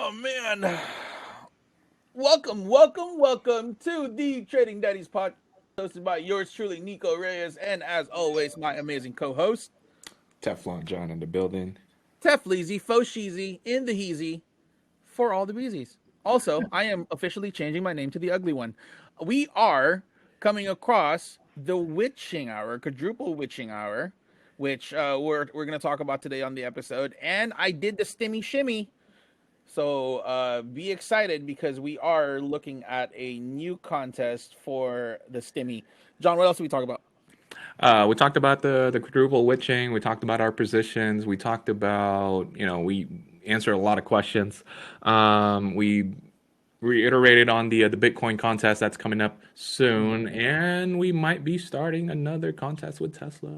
Oh man. Welcome to the Trading Daddies podcast hosted by yours truly, Nico Reyes, and as always, my amazing co-host, Teflon John in the building. Tef Leezy, Faux Sheezy, in the Heezy, for all the beesies. Also, I am officially changing my name to the Ugly One. We are coming across the Witching Hour, Quadruple Witching Hour, which we're going to talk about today on the episode. And I did the Stimmy Shimmy. So be excited because we are looking at a new contest for the Stimmy. John, what else did we talk about? We talked about the quadruple witching. We talked about our positions. We talked about, we answered a lot of questions. We reiterated on the Bitcoin contest that's coming up soon, and we might be starting another contest with Tesla.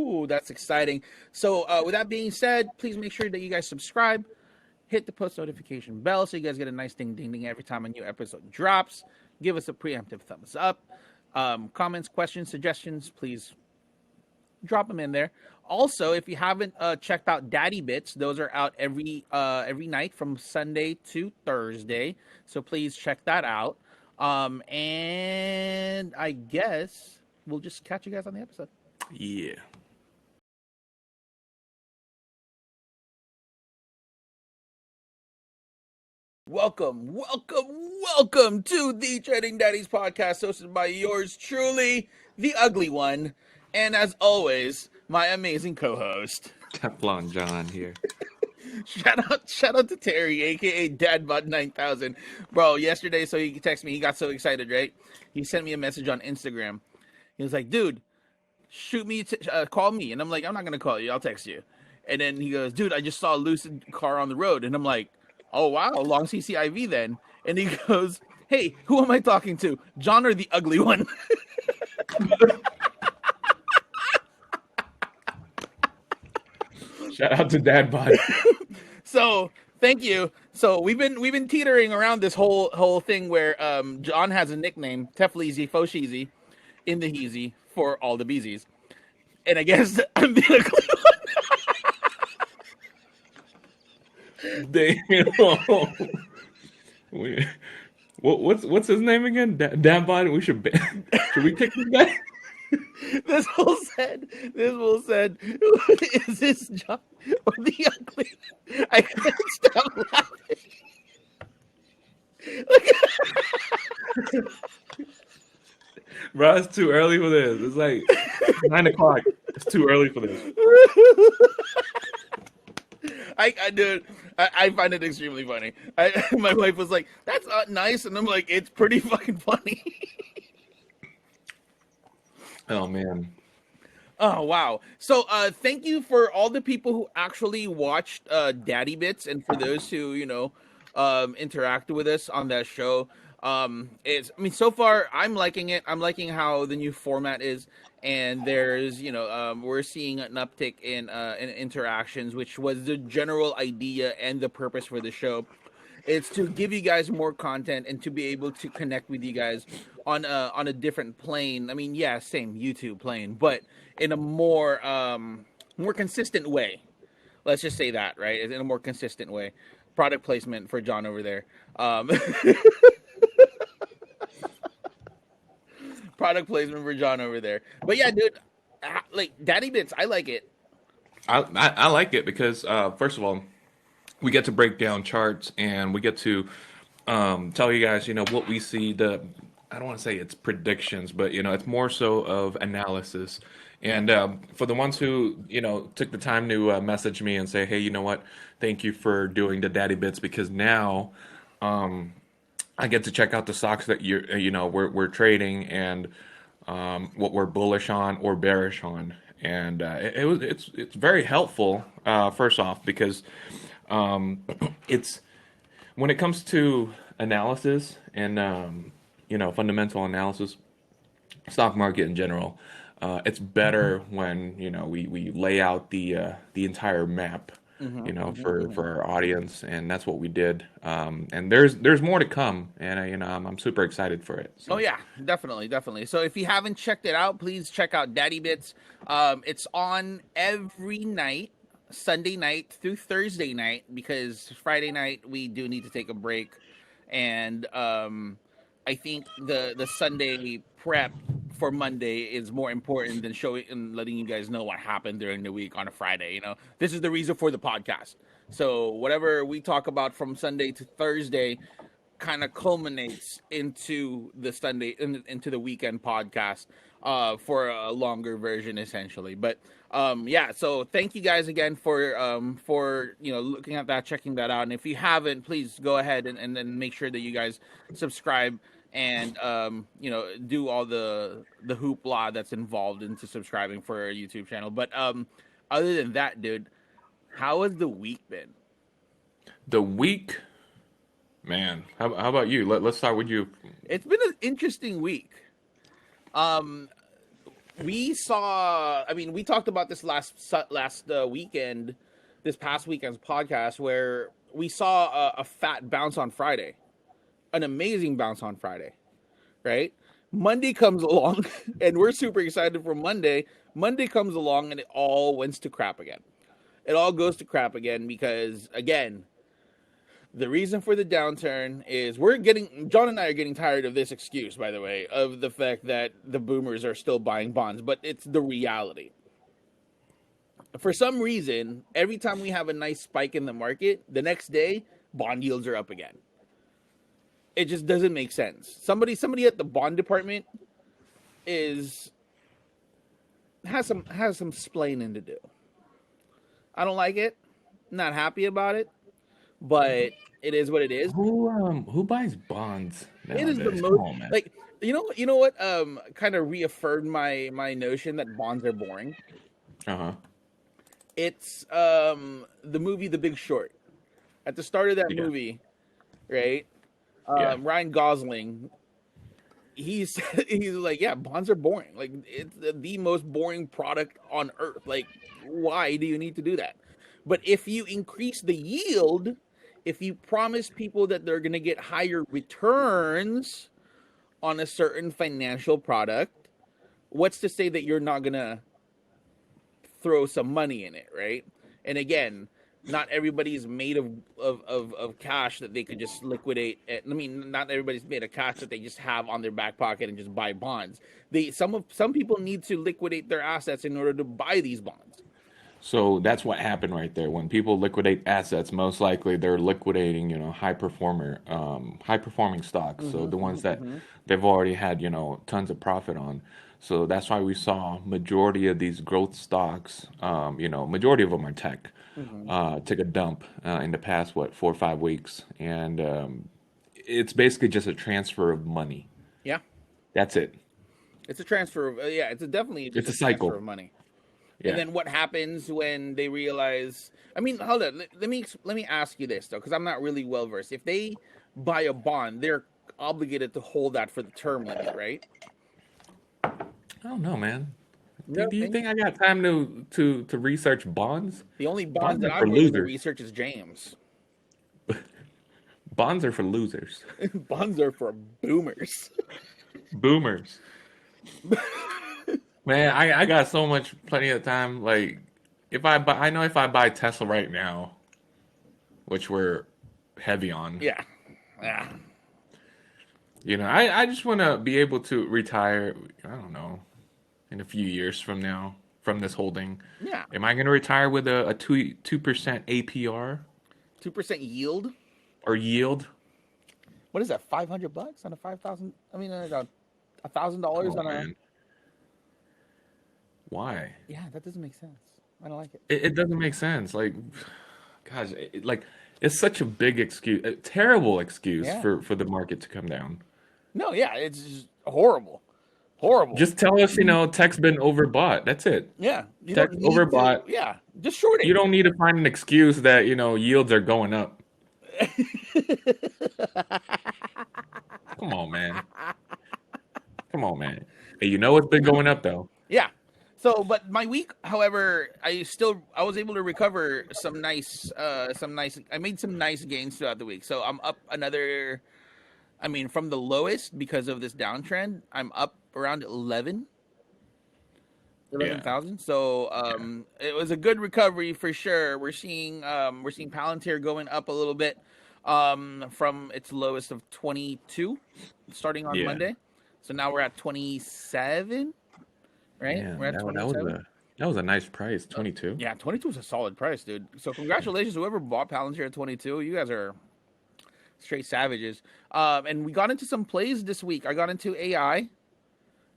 Ooh, that's exciting. So with that being said, please make sure that you guys subscribe, hit the post notification bell so you guys get a nice ding ding ding every time a new episode drops. Give us a preemptive thumbs up. Comments, questions, suggestions, please drop them in there. Also, if you haven't checked out Daddy Bits, those are out every night from Sunday to Thursday. So please check that out. And I guess we'll just catch you guys on the episode. Yeah. Welcome to the Trading Daddies podcast hosted by yours truly, the Ugly One. And as always, my amazing co-host. Teflon John here. Shout out to Terry, aka Dadbot9000. Bro, yesterday, so he texted me, he got so excited, right? He sent me a message on Instagram. He was like, dude, shoot me, call me. And I'm like, I'm not going to call you, I'll text you. And then he goes, dude, I just saw a Lucid car on the road. And I'm like, oh, wow, long CCIV then. And he goes, hey, who am I talking to? John or the Ugly One? Shout out to Dadbot. So thank you. So we've been teetering around this whole thing where John has a nickname, Tefleezy, Faux Sheezy, in the Heezy for all the beesies. And I guess I'm the Ugly Damn. What's his name again? Dadbot. Should we kick this guy? This fool said, is this John or the Ugly? I couldn't stop laughing. Bro, it's too early for this. It's like 9 o'clock. It's too early for this. I find it extremely funny. My wife was like, that's not nice. And I'm like, it's pretty fucking funny. Oh, man. Oh, wow. So thank you for all the people who actually watched Daddy Bits and for those who, interacted with us on that show. So far I'm liking it. I'm liking how the new format is. And there's, we're seeing an uptick in interactions, which was the general idea and the purpose for the show. It's to give you guys more content and to be able to connect with you guys on a different plane. I mean, yeah, same YouTube plane, but in a more consistent way. Let's just say that, right? In a more consistent way. Product placement for John over there. Product placement for John over there. But yeah, dude, like Daddy Bits, I like it. I like it because, first of all, we get to break down charts and we get to tell you guys, what we see. I don't want to say it's predictions, but, it's more so of analysis. And for the ones who, took the time to message me and say, hey, you know what? Thank you for doing the Daddy Bits because now I get to check out the stocks that we're trading and what we're bullish on or bearish on. And it's very helpful, first off, because it's when it comes to analysis and fundamental analysis, stock market in general, it's better when we lay out the entire map, for our audience, and that's what we did. And there's more to come, and I'm super excited for it. So. Oh yeah, definitely. So if you haven't checked it out, please check out Daddy Bits. It's on every night Sunday night through Thursday night, because Friday night we do need to take a break, and I think the Sunday prep for Monday is more important than showing and letting you guys know what happened during the week on a Friday. You know, this is the reason for the podcast. So whatever we talk about from Sunday to Thursday kind of culminates into the into the weekend podcast for a longer version essentially. But yeah, so thank you guys again for looking at that, checking that out. And if you haven't, please go ahead and then make sure that you guys subscribe and do all the hoopla that's involved into subscribing for our YouTube channel. But other than that, dude, how has the week been? The week, man. How about you? Let's start with you. It's been an interesting week. We saw. I mean, we talked about this last weekend, this past weekend's podcast, where we saw a fat bounce on Friday, an amazing bounce on Friday, right? Monday comes along, and we're super excited for Monday. Monday comes along, and it all went to crap again. It all goes to crap again because, again, the reason for the downturn is John and I are getting tired of this excuse, by the way, of the fact that the boomers are still buying bonds, but it's the reality. For some reason, every time we have a nice spike in the market, the next day, bond yields are up again. It just doesn't make sense. Somebody at the bond department has some splaining to do. I don't like it. Not happy about it, but it is what it is. Who buys bonds nowadays? It is the most like you know what kind of reaffirmed my notion that bonds are boring. It's the movie The Big Short. At the start of that movie, right? Ryan Gosling, he's like, yeah, bonds are boring. Like, it's the most boring product on earth. Like, why do you need to do that? But if you increase the yield, if you promise people that they're going to get higher returns on a certain financial product, what's to say that you're not going to throw some money in it, right? And again, not everybody's made of cash that they could just liquidate. I mean, not everybody's made of cash that they just have on their back pocket and just buy bonds. Some people need to liquidate their assets in order to buy these bonds. So that's what happened right there. When people liquidate assets, most likely they're liquidating, high performing stocks. So the ones that they've already had, tons of profit on. So that's why we saw majority of these growth stocks, majority of them are tech, took a dump in the past, 4 or 5 weeks. And it's basically just a transfer of money. Yeah. That's it. It's a transfer of, it's a cycle of money. Yeah. And then what happens when they realize? I mean, hold on. Let me ask you this though, because I'm not really well versed. If they buy a bond, they're obligated to hold that for the term limit, right? I don't know, man. Do you think I got time to research bonds? The only bonds that I'm going to research is James. Bonds are for losers. Bonds are for boomers. Boomers. Man, I got plenty of time. Like, if I buy Tesla right now, which we're heavy on. Yeah. I just want to be able to retire. I don't know, in a few years from now, from this holding. Yeah. Am I going to retire with a 2% APR? 2% yield. Or yield. What is that? $500 on a 5,000? I mean, $1,000 on a. Man. Why? Yeah, that doesn't make sense. I don't like it. It doesn't make sense. Like, gosh, it's such a big excuse, a terrible excuse for the market to come down. No, yeah, it's just horrible. Just tell us, tech's been overbought. That's it. Yeah, tech overbought. Just short it. You don't need to find an excuse that yields are going up. Come on, man. Hey, it's been going up though. Yeah. So, but my week, however, I was able to recover some nice. I made some nice gains throughout the week. So I'm up another. I mean, from the lowest because of this downtrend, I'm up around 11. Yeah. 11,000. So Yeah. it was a good recovery for sure. We're seeing Palantir going up a little bit from its lowest of 22 starting on Yeah. Monday. So now we're at 27, right? We're Man, at 27. that was a nice price, 22. Yeah, 22 is a solid price, dude. So congratulations whoever bought Palantir at 22. You guys are straight savages. And we got into some plays this week. I got into AI,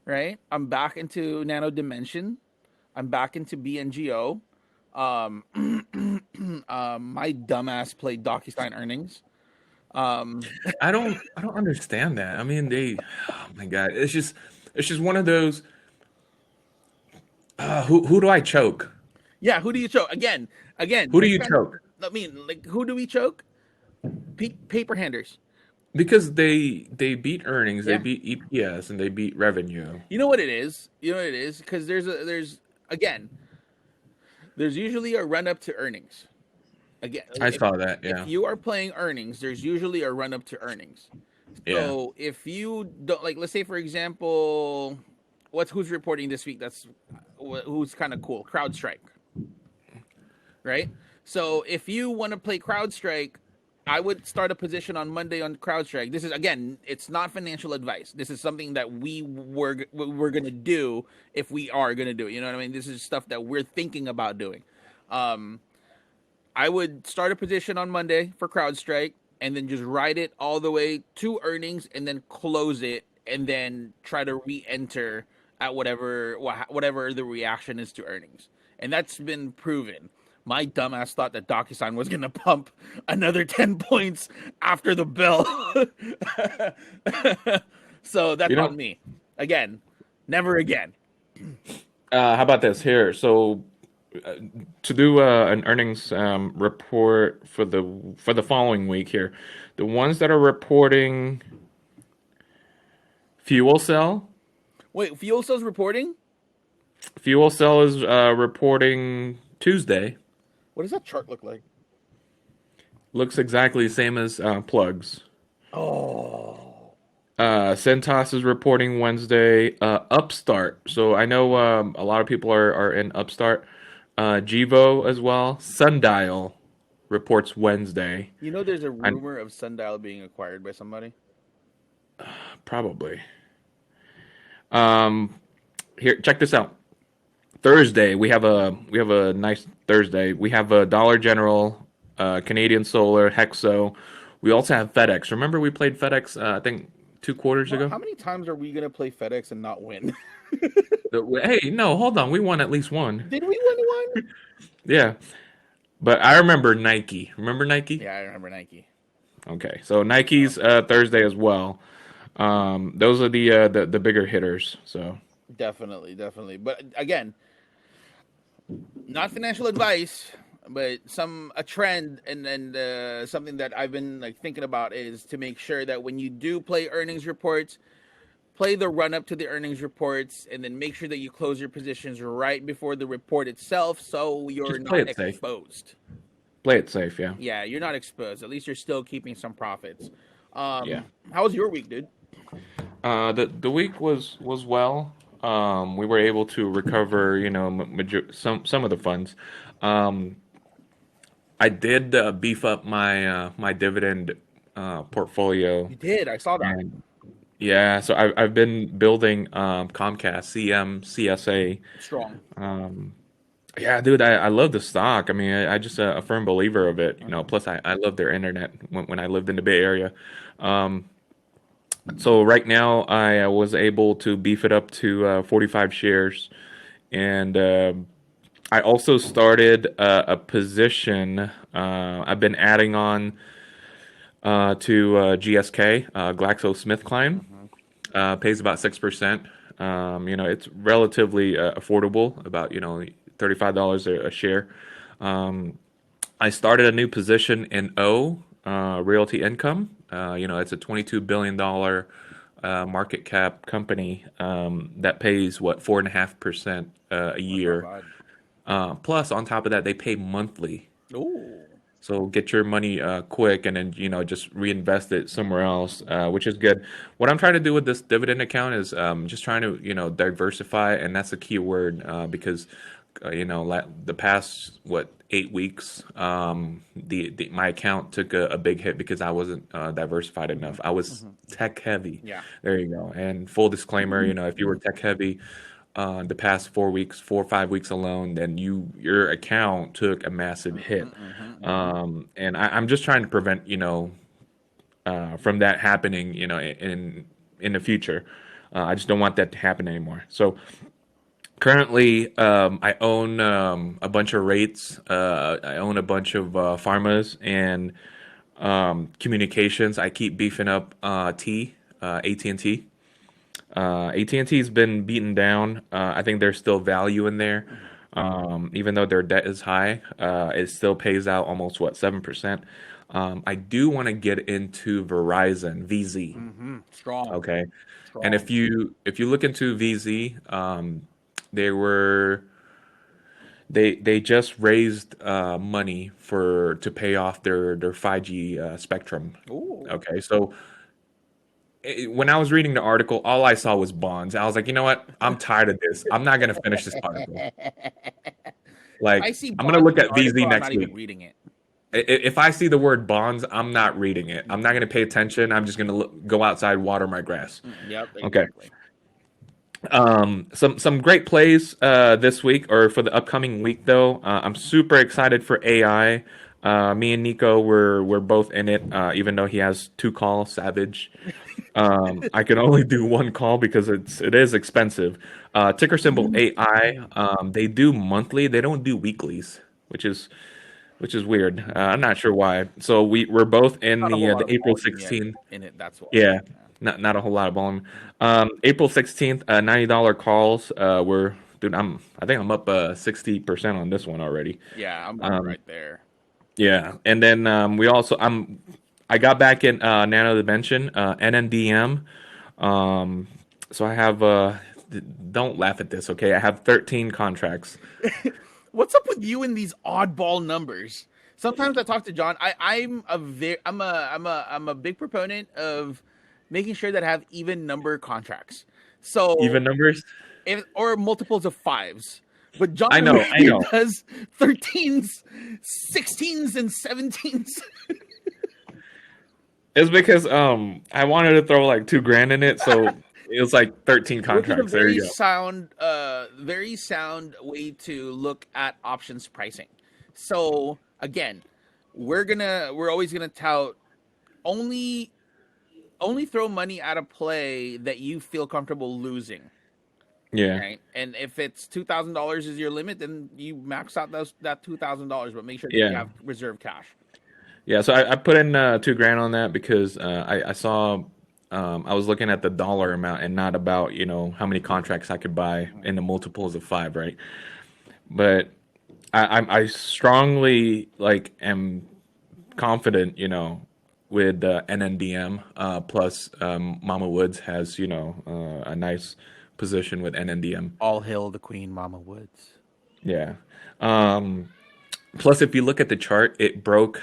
right? I'm back into Nano Dimension. I'm back into BNGO. Um, my dumbass played DocuSign earnings. Um, I don't understand that. I mean, oh my God, it's just one of those. Who do I choke? yeah, who do you choke? Again, Who do this you kind of, choke? I mean, like, who do we choke? Paper handers. Because they beat earnings, they Yeah. beat EPS, and they beat revenue. You know what it is? You know what it is? Because again, there's usually a run up to earnings. Again, I if saw that. if Yeah, you are playing earnings, there's usually a run up to earnings. yeah. So if you don't like, let's say for example, who's reporting this week? Who's kind of cool. CrowdStrike, right? So if you want to play CrowdStrike, I would start a position on Monday on CrowdStrike. This is again, it's not financial advice. This is something that we're gonna do if we are gonna do it. You know what I mean? This is stuff that we're thinking about doing. Um, I would start a position on Monday for CrowdStrike and then just ride it all the way to earnings and then close it and then try to re-enter at whatever the reaction is to earnings. And that's been proven. My dumbass thought that DocuSign was going to pump another 10 points after the bell. So that's You on know, me. Again, never again. how about this here? So, uh, to do an earnings report for the following week here, the ones that are reporting fuel cell, Wait, Fuel Cell's reporting? fuel cell is reporting Tuesday. What does that chart look like? Looks exactly the same as plugs. Oh. Centos is reporting Wednesday. Upstart. So I know a lot of people are in Upstart. Givo as well. Sundial reports Wednesday. You know, there's a I rumor of Sundial being acquired by somebody. probably. Um, Here, check this out. Thursday we have a nice Thursday. We have a Dollar General, Canadian Solar, Hexo. We also have FedEx. Remember we played FedEx? I think 2 quarters Bro, ago. how many times are we gonna play FedEx and not win? Hey, no, hold on. We won at least one. Did we win one? Yeah, but I remember Nike. Remember Nike? Yeah, I remember Nike. Okay, so Oh, Nike's Thursday as well. Those are the bigger hitters. So definitely, definitely. But again, not financial advice, but a trend and something that I've been like thinking about is to make sure that when you do play earnings reports, play the run up to the earnings reports, and then make sure that you close your positions right before the report itself, so you're just play not it safe. exposed. Play it safe. Yeah, Yeah, you're not exposed. At least you're still keeping some profits. yeah. How was your week, dude? The week was well. We were able to recover, some of the funds. Um, I did beef up my dividend portfolio, You did. I saw that. and yeah, so I've been building Comcast CMCSA. Strong. Yeah, dude, I love the stock. I mean, I just a firm believer of it. Uh-huh. Plus I love their internet when I lived in the Bay Area. Um, so right now I was able to beef it up to 45 shares, and I also started a position. I've been adding on to GSK, GlaxoSmithKline. Uh-huh. Pays about 6%. It's relatively affordable, about $35 a share. Um, I started a new position in Realty Income. It's a $22 billion market cap company that pays what 4.5% a That's not year. bad. Plus, on top of that, they pay monthly. Ooh. So get your money quick, and then just reinvest it somewhere else, which is good. What I'm trying to do with this dividend account is just trying to diversify, and that's a key word because the past 8 weeks, my account took a big hit because I wasn't diversified enough. I was tech heavy. Yeah. There you go. And full disclaimer, if you were tech heavy the past 4 weeks, 4 or 5 weeks alone, then your account took a massive hit. And I'm just trying to prevent from that happening in the future. I just don't want that to happen anymore. So currently, I own a bunch of rates. I own a bunch of pharmas and communications. I keep beefing up AT&T. AT&T's been beaten down. I think there's still value in there. Even though their debt is high, it still pays out almost 7%. I do want to get into Verizon, VZ. Strong. Okay. And Strong. if you look into VZ, they were they just raised money to pay off their 5G spectrum. Ooh. Okay, so when I was reading the article, all I saw was bonds. I was like, you know what? I'm tired of this. I'm not gonna finish this article. I Like, see I'm gonna bonds look in the at VZ article. I'm next not even week. reading it. If I see the word bonds, I'm not reading it. I'm not gonna pay attention. I'm just gonna go outside, water my grass. Yep, Okay. exactly. Some great plays this week or for the upcoming week though. I'm super excited for AI. Me and Nico we're both in it, even though he has two calls. Savage. I can only do one call because it is expensive. Ticker symbol AI. They do monthly. They don't do weeklies, which is weird. I'm not sure why. So we're both in Not a whole lot the of April volume yet 16th. in it. That's why. Yeah, not a whole lot of volume. April 16th, $90 calls. Dude, I think I'm up 60% on this one already. Yeah, I'm Um, right there. yeah, and then I got back in Nano Dimension, NNDM. Um, so I have don't laugh at this, okay? I have 13 contracts. What's up with you and these oddball numbers? Sometimes I talk to John. I'm a big proponent of making sure that I have even number contracts. So Even numbers? or multiples of fives. But John I over know, I here know. does 13s, 16s, and 17s, It's because I wanted to throw like 2 grand in it, so it was like 13 which is a contracts. There you go. very sound way to look at options pricing. So again, we're always gonna tout only only throw money at a play that you feel comfortable losing, Yeah. right? And if it's $2,000 is your limit, then you max out that $2,000, but make sure that you Yeah. have reserve cash. Yeah, so I put in 2 grand on that because I saw I was looking at the dollar amount and not about how many contracts I could buy in the multiples of five, right? But I strongly am confident, with NNDM. Plus, Mama Woods has a nice position with NNDM. All hail the Queen, Mama Woods. Yeah. Um, Plus, if you look at the chart, it broke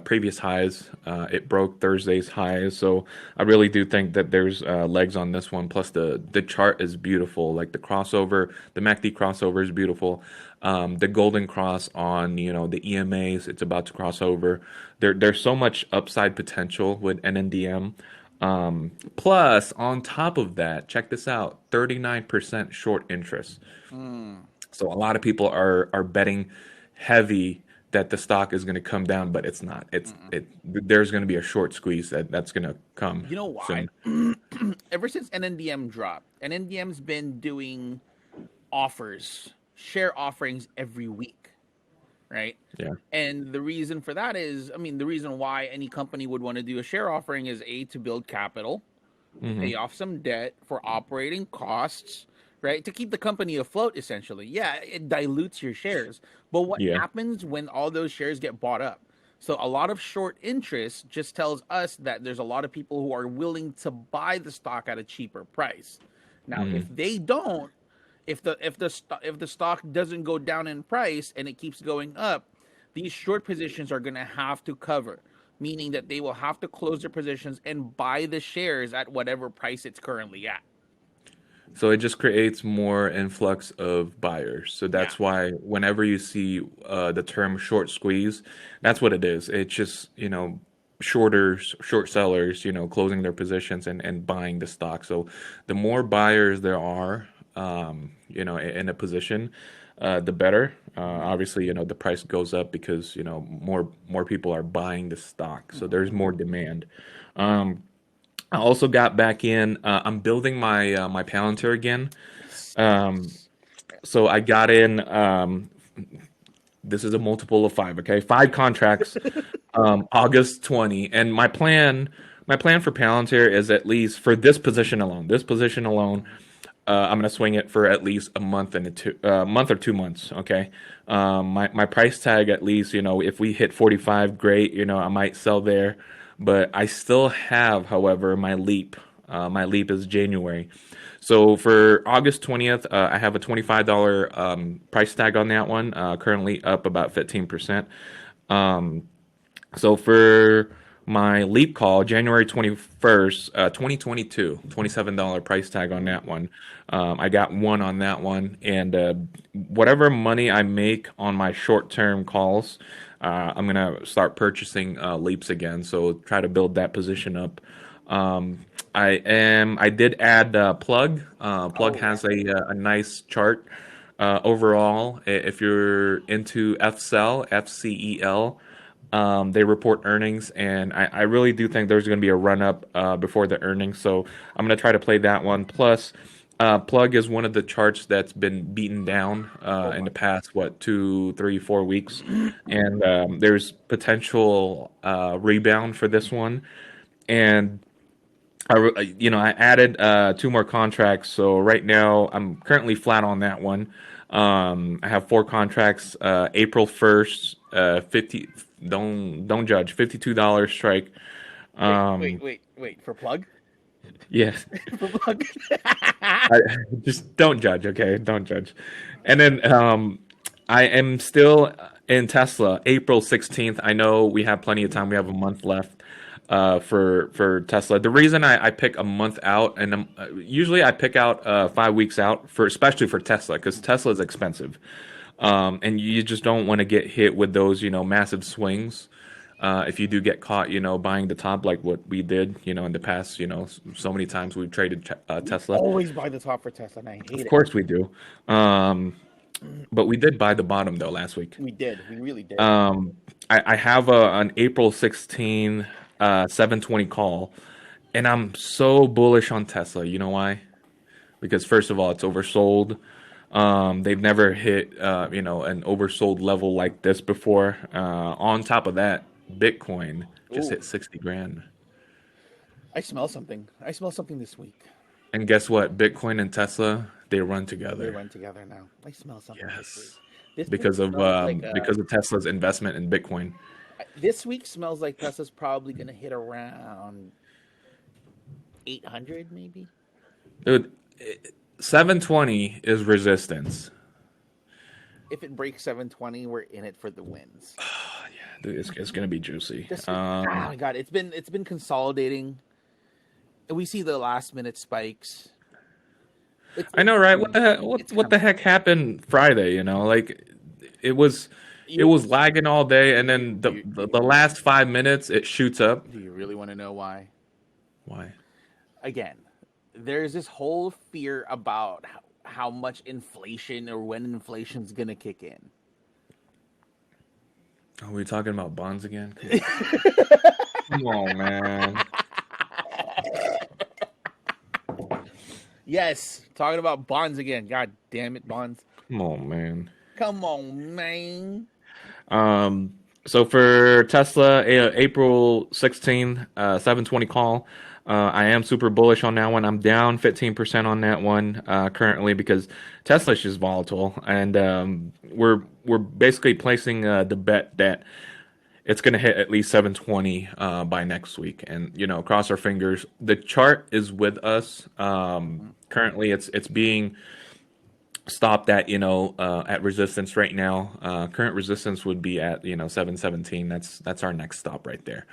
previous highs. It broke Thursday's highs. So I really do think that there's legs on this one. Plus, the chart is beautiful. Like the crossover, the MACD crossover is beautiful. The golden cross on the EMAs, it's about to cross over. There's so much upside potential with NNDM. Plus, on top of that, check this out: 39% short interest. So a lot of people are betting heavy that the stock is going to come down, but it's not. There's going to be a short squeeze that's going to come You know why? soon. Ever since NNDM dropped, NNDM's been doing offers, share offerings every week, right? Yeah. And the reason for that is, I mean, the reason why any company would want to do a share offering is to build capital, Hmm. pay off some debt for operating costs, right? To keep the company afloat, essentially. Yeah, it dilutes your shares. But what Yeah. happens when all those shares get bought up? So a lot of short interest just tells us that there's a lot of people who are willing to buy the stock at a cheaper price. Now, if Hmm. they don't, if the stock doesn't go down in price and it keeps going up, these short positions are going to have to cover, meaning that they will have to close their positions and buy the shares at whatever price it's currently at. So it just creates more influx of buyers. So Yeah. that's why whenever you see the term short squeeze, that's what it is. It's just, short sellers, closing their positions and buying the stock. So the more buyers there are, in a position, the better. Obviously, the price goes up because, more people are buying the stock. So there's more demand. Um, I also got back in. I'm building my Palantir again. Yes. Um, so I got in. This is a multiple of five. Okay, five contracts. August 20, and my plan for Palantir is at least for this position alone. This position alone, I'm gonna swing it for at least a month and month or 2 months. Okay, my price tag at least, if we hit 45, great. I might sell there, but I still have, however, my leap. My leap is January. So for August 20th, I have a $25 price tag on that one. Currently up about 15%. Um, so for my leap call, January 21st, 2022, $27 price tag on that one. I got one on that one. And whatever money I make on my short term calls, I'm going to start purchasing leaps again. So try to build that position up. I did add Plug. Plug Oh yeah. has a nice chart overall. If you're into FCEL, FCEL, they report earnings, and I really do think there's going to be a run up before the earnings. So I'm going to try to play that one. Plus, Plug is one of the charts that's been beaten down Oh in my the god. past, what, 2, 3, 4 weeks, and there's potential rebound for this one. And I added two more contracts, so right now I'm currently flat on that one. I have four contracts. April 1st, 50. Don't judge. $52 strike. Wait, wait, Um, wait, wait. For plug? yes, For plug? I, just don't judge. Okay, don't judge. And then I am still in Tesla. April 16th. I know we have plenty of time. We have a month left for Tesla. The reason I pick a month out, and usually I pick out 5 weeks out for especially for Tesla because Tesla is expensive, and you just don't want to get hit with those massive swings. If you do get caught, buying the top like what we did, in the past, so many times we've traded Tesla. Always buy the top for Tesla, and I hate Of it. course we do. Um, but we did buy the bottom though last week. We did. We really did. Um, I have an April 16 720 call, and I'm so bullish on Tesla. You know why? Because first of all, it's oversold. They've never hit an oversold level like this before. On top of that, Bitcoin just Ooh, hit 60 grand. I smell something. I smell something this week. And guess what? Bitcoin and Tesla, they run They together. run together now. I smell something this week. Yes. This week Because of smells like Tesla's investment in Bitcoin. this week smells like Tesla's probably gonna hit around 800, maybe. Dude, 720 is resistance. If it breaks 720, we're in it for the wins. Dude, it's gonna be juicy. This week, oh my god, it's been consolidating. And we see the last minute spikes. I know, right? What the heck, It's what kind the of heck happened Friday? Like it was it you. was lagging all day, and You, then the, you, the the last 5 minutes it shoots up. do you really want to know why? Why? Again, there's this whole fear about how much inflation or when inflation's gonna kick in. Are we talking about bonds again? Come on, man. Yes, talking about bonds again. God damn it, bonds. Come on, man. Come on, man. So for Tesla, April 16th, 720 call. I am super bullish on that one. I'm down 15% on that one currently because Tesla's just volatile, and we're basically placing the bet that it's going to hit at least 720 by next week, and cross our fingers. The chart is with us. Currently, it's being stopped at at resistance right now. Current resistance would be at 717. That's our next stop right there.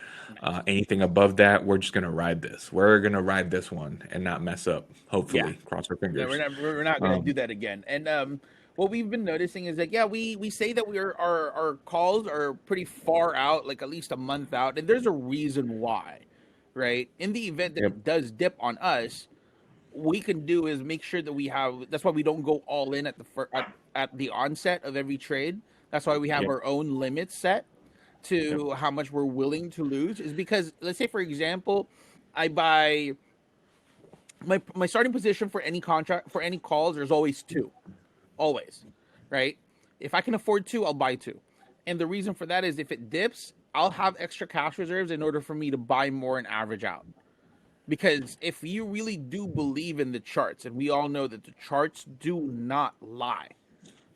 Nice. Anything above that, we're just gonna ride this. We're gonna ride this one and not mess up. Yeah. Hopefully, cross our Yeah, fingers. we're not gonna do Um, that again. And what we've been noticing is that yeah, we say that our calls are pretty far out, like at least a month out, and there's a reason why, right? In the event that yep, it does dip on us, we can do is make sure that we have. That's why we don't go all in at the onset of every trade. That's why we have yep, our own limits set yep, to how much we're willing to lose. Is because let's say for example, I buy my starting position for any contract for any calls. There's always two, always, right? If I can afford two, I'll buy two, and the reason for that is if it dips, I'll have extra cash reserves in order for me to buy more and average out. Because if you really do believe in the charts, and we all know that the charts do not lie,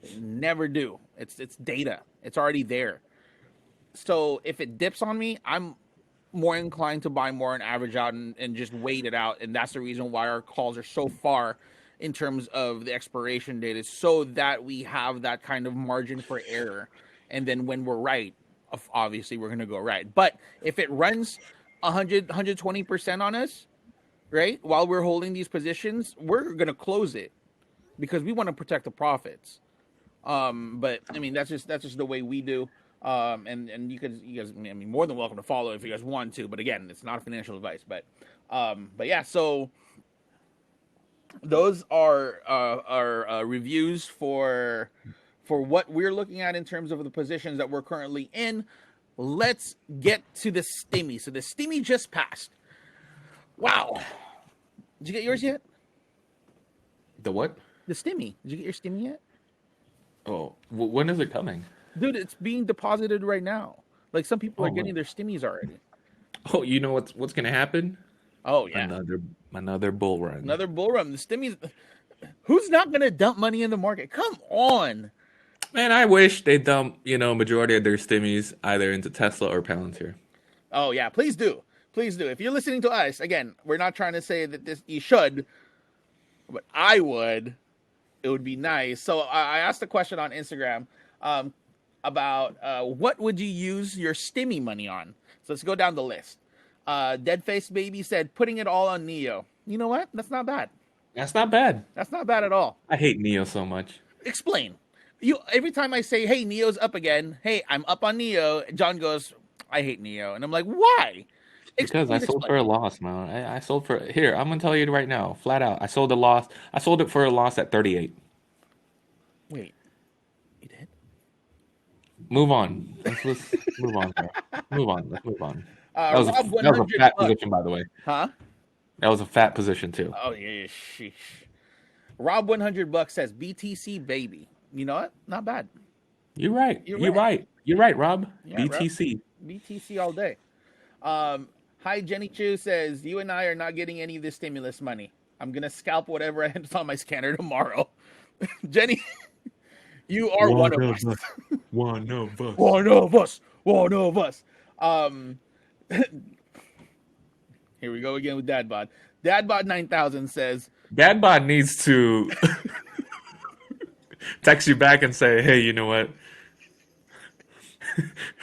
they never do. It's data. It's already there. So if it dips on me, I'm more inclined to buy more and average out and just wait it out. And that's the reason why our calls are so far in terms of the expiration date is so that we have that kind of margin for error. And then when we're right, obviously we're going to go right. But if it runs 120% on us, right, while we're holding these positions, we're going to close it because we want to protect the profits. But I mean, that's just the way we do. And you guys, I mean, more than welcome to follow if you guys want to. But again, it's not financial advice. But yeah. So those are our reviews for what we're looking at in terms of the positions that we're currently in. Let's get to the Stimmy. So the Stimmy just passed. Wow. Did you get yours yet? the what? The Stimmy. Did you get your Stimmy yet? Oh, when is it coming? Dude, it's being deposited right now. Like some people Oh, are getting their Stimmies already. oh, you know what's gonna happen? Oh yeah. Another bull run. Another bull run. The Stimmies. Who's not gonna dump money in the market? Come on. Man, I wish they dump, majority of their stimmies either into Tesla or Palantir. Oh yeah, please do. Please do. If you're listening to us, again, we're not trying to say that this you should, but I would. It would be nice. So I asked a question on Instagram about what would you use your Stimmy money on. So let's go down the list. Deadface Baby said putting it all on Neo. You know what? That's not bad. That's not bad. That's not bad at all. I hate Neo so much. Explain. You every time I say, "Hey, Neo's up again." Hey, I'm up on Neo. John goes, "I hate Neo," and I'm like, "Why?" Because I Please sold explain. for a loss, man. I sold for here. I'm gonna tell you right now, flat out. I sold a loss. I sold it for a loss at 38. Wait, you did? Move on. Let's move on. Bro. Move on. Let's move on. Rob That was a 100 fat bucks. position, by the way. Huh? That was a fat position too. Oh yeah, sheesh. Rob 100 bucks says BTC baby. You know what? Not bad. You're right. You're You're right. right. You're right, Rob. Yeah, Rob. BTC. BTC all day. Hi Jenny Chu says you and I are not getting any of this stimulus money. I'm gonna scalp whatever I have on my scanner tomorrow. Jenny, you are one of us. One of us. One of us. One of us. Um, here we go again with Dadbot. Dadbot 9000 says, Dadbot needs to text you back and say, "Hey, you know what?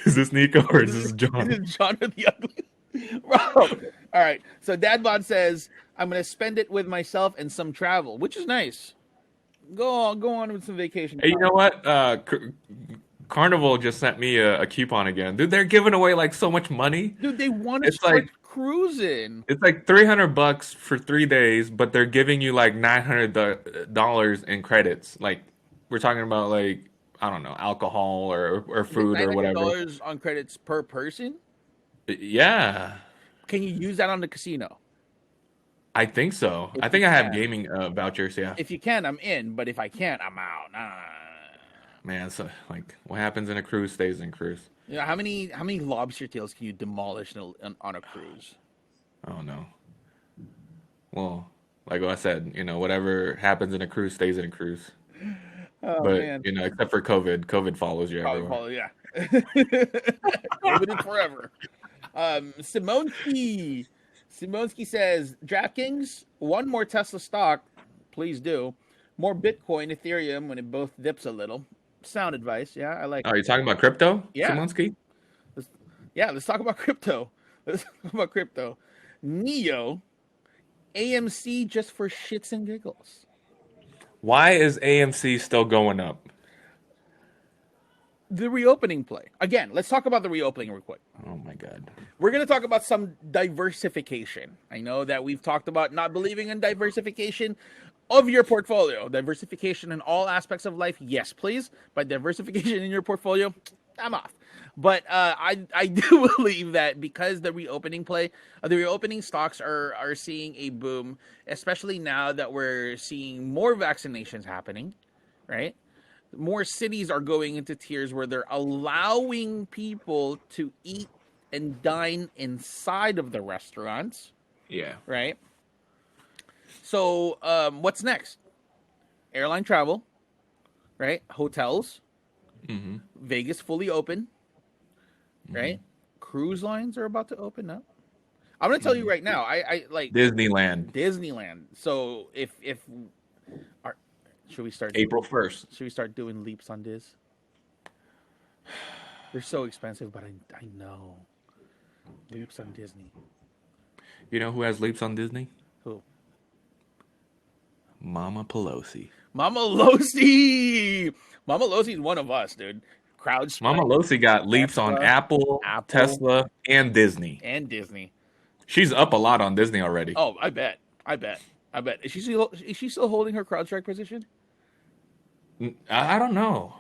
Is this Nico or is this John?" "This is John the Ugly." Bro. All right. So Dadbot says, I'm going to spend it with myself and some travel, which is nice. Go on with some vacation. Hey, you know what? Carnival just sent me a coupon again. Dude, they're giving away like so much money. Dude, they want to It's start like cruising. it's like $300 for 3 days, but they're giving you like $900 in credits. Like we're talking about like I don't know, alcohol or food or whatever. $900 on credits per person. Yeah, Can you use that on the casino? I think so. If I you think I have can. gaming vouchers. Yeah, If you can, I'm in. But if I can't, I'm out. Nah. man. So like, what happens in a cruise stays in cruise. You know, how many lobster tails can you demolish on a cruise? I don't know. Well, like I said, whatever happens in a cruise stays in a cruise. Oh But man, except for COVID, COVID follows you probably everywhere. follow. Yeah, COVID forever. Simonski says DraftKings one more Tesla stock, please do. More Bitcoin, Ethereum when it both dips a little. Sound advice. Yeah, I like Are it. you talking about crypto, Yeah. Simonsky? Let's, yeah, let's talk about crypto. Let's talk about crypto. Neo, AMC just for shits and giggles. Why is AMC still going up? The reopening play. Again, let's talk about the reopening real quick. Oh my God. We're going to talk about some diversification. I know that we've talked about not believing in diversification of your portfolio. Diversification in all aspects of life, yes, please. But diversification in your portfolio, I'm off. But I do believe that because the reopening play, the reopening stocks are seeing a boom, especially now that we're seeing more vaccinations happening, right? More cities are going into tiers where they're allowing people to eat and dine inside of the restaurants, Yeah. right? So, what's next? Airline travel, right? Hotels, Mm-hmm. Vegas fully open, Mm-hmm. right? Cruise lines are about to open up. I'm gonna tell you Mm-hmm. right now. I like Disneyland, Disneyland. So if our, should we start doing April 1st. should we start doing leaps on Diz? They're so expensive, but I know leaps on Disney. You know who has leaps on Disney? Who? Mama Pelosi. Mama Losi. Mama Losi's one of us, dude. CrowdStrike, Mama Losi got leaps on Tesla, Apple, Apple, Tesla, and Disney. and Disney. She's up a lot on Disney already. Oh, I bet. I bet. I bet. Is she still holding her CrowdStrike position? I don't know.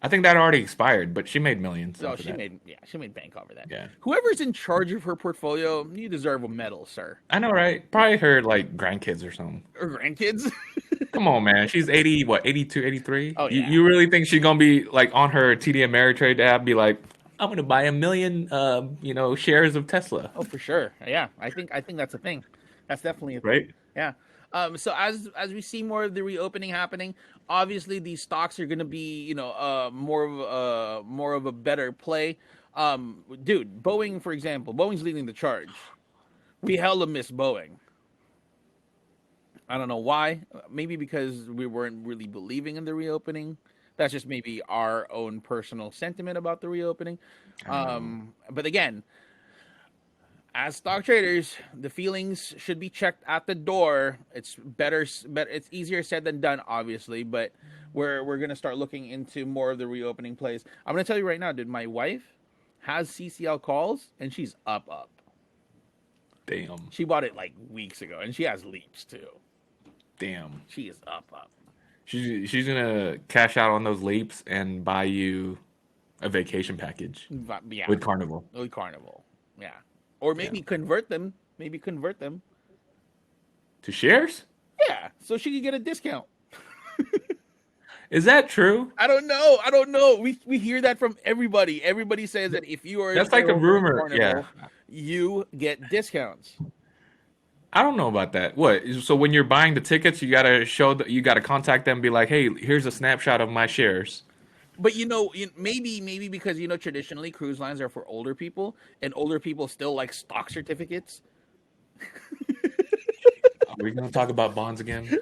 I think that already expired, but she made millions. Oh, Off of that. she made bank off of that. Yeah. Whoever's in charge of her portfolio, you deserve a medal, sir. I know, right? Probably her like grandkids or something. Or grandkids. Come on, man. She's 80, what, 82, 83? Oh, You, yeah. you really think she's going to be like on her TD Ameritrade app, be like, I'm going to buy 1 million, shares of Tesla, Oh, for sure. Yeah, I think that's a thing. That's definitely a thing. right? Yeah. So as we see more of the reopening happening, obviously these stocks are going to be, more of a better play. Dude, Boeing, for example, Boeing's leading the charge. We hella miss Boeing. I don't know why. Maybe because we weren't really believing in the reopening. That's just maybe our own personal sentiment about the reopening. I don't know. But again, as stock traders, the feelings should be checked at the door. It's better, but it's easier said than done, obviously. But we're gonna start looking into more of the reopening plays. I'm gonna tell you right now, dude. My wife has CCL calls, and she's up. Damn. She bought it like weeks ago, and she has leaps too. Damn. She is up. She's going to cash out on those leaps and buy you a vacation package But, yeah, with Carnival. with Carnival. Yeah, or maybe Yeah. convert them. Maybe convert them. To shares? Yeah, so she could get a discount. Is that true? I don't know. I don't know. We hear that from everybody. Everybody says that if you are That's like a shareholder of rumor. Carnival, Yeah. you get discounts. I don't know about that. What? So when you're buying the tickets, you gotta you gotta contact them, and be like, "Hey, here's a snapshot of my shares." But maybe because traditionally cruise lines are for older people, and older people still like stock certificates. Are we gonna talk about bonds again?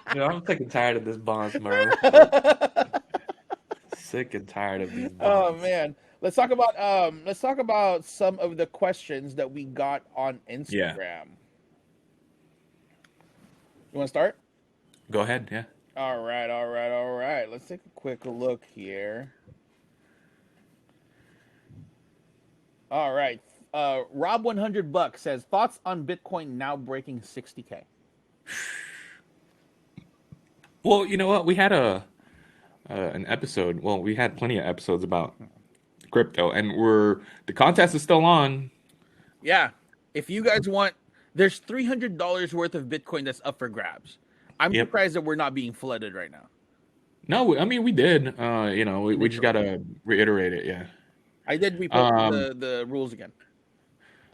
I'm sick and tired of this bonds, Merle. Sick and tired of these Oh bonds. man, let's talk about some of the questions that we got on Yeah. Instagram. You want to start? Go ahead. Yeah. All right. Let's take a quick look here. All right. Rob 100 bucks says thoughts on Bitcoin now breaking 60K. Well, you know what? We had an episode. Well, we had plenty of episodes about crypto, and the contest is still on. Yeah. If you guys want, there's $300 worth of Bitcoin that's up for grabs. I'm Yep. surprised that we're not being flooded right now. No, I mean we did. We just gotta reiterate it. Yeah. I did repost Um, the rules again.